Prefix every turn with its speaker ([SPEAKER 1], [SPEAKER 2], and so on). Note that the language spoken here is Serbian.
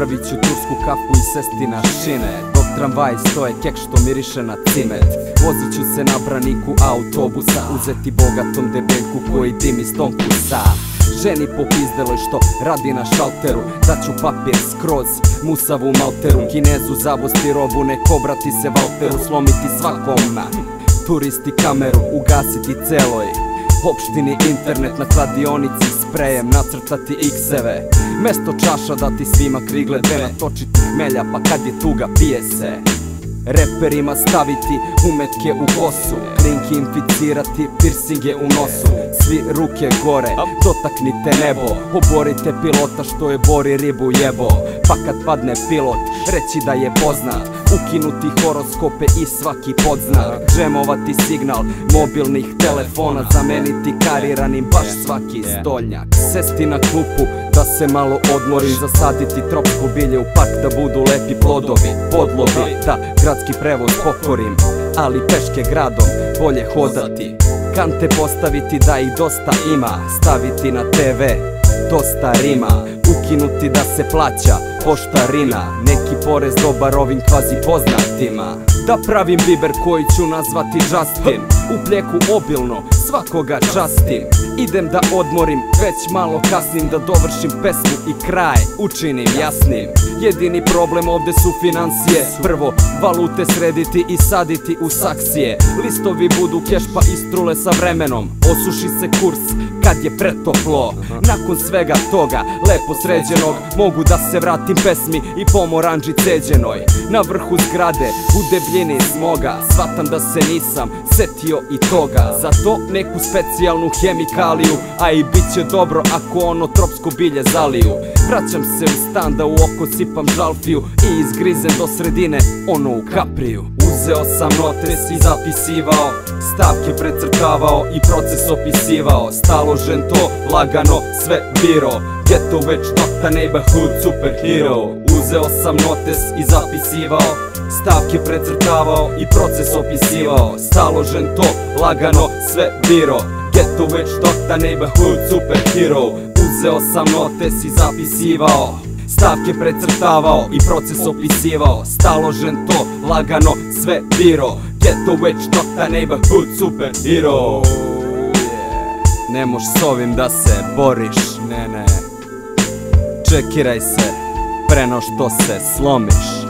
[SPEAKER 1] Napravit ću tursku kafu i sesti na šine, dok tramvaji stoje kek što miriše na cimet. Vozit ću se na braniku autobusa, uzeti bogatom debeljku koji dimi s tonkusa. Ženi popizdeloj što radi na šalteru, daću papir skroz musavu malteru. Kinezu zavosti robu, nek obrati se Valteru, slomiti svakom. Turisti kameru, ugasiti celoj opštini internet, na kladionici sprejem nacrtati x-eve. Mesto čaša dati svima krigle dve, natočiti hmelja pa kad je tuga pije se. Reperima staviti umetke u kosu, klinki inficirati, piercinge u nosu. Svi ruke gore, dotaknite nebo, oborite pilota što je bori ribu jebo. Pa kad padne pilot, reći da je poznat, ukinuti horoskope i svaki podznak. Džemovati signal mobilnih telefona, zameniti kariranim baš svaki stolnjak. Sesti na klupu da se malo odmori, zasaditi tropsko bilje u park da budu lepi plodovi, podlovi. Da gradski prevoz pokorim, ali peške gradom bolje hodati. Kante postaviti da ih dosta ima, staviti na TV dosta rima. Ukinuti da se plaća poštarina, neki porez dobar ovim kvazi poznatima. Da pravim biber koji ću nazvati Justin, u pljeku obilno svakoga častim. Idem da odmorim, već malo kasnim, da dovršim pesmu i kraj učinim jasnim. Jedini problem ovde su financije, prvo valute srediti i saditi u saksije. Listovi budu keš pa istrule sa vremenom, osuši se kurs kad je pretoplo. Nakon svega toga, lepo sređenog, mogu da se vratim pesmi i pomoranđi ceđenoj. Na vrhu zgrade, u debljini smoga, shvatam da se nisam setio i toga. Zato neku specijalnu hemikaliju, a i bit će dobro ako ono tropsko bilje zaliju. Vraćam se u stan da u oko sipam žalfiju i izgrizem do sredine ono u kapriju. Uzeo sam notes i zapisivao, stavke precrtavao i proces opisivao. Staložen to, lagano, sve biro, ghetto već nota, neighborhood superhero. Uzeo sam notes i zapisivao, stavke precrtavao i proces opisivao. Staložen to, lagano, sve biro, ghetto već nota, neighborhood superhero. Uzeo sam notes i zapisivao, stavke precrtavao i proces opisivao. Staložen to, lagano, sve biro, ghetto već nota, neighborhood superhero. Ne moš s ovim da se boriš, ne. Čekiraj se, pre no što se slomiš.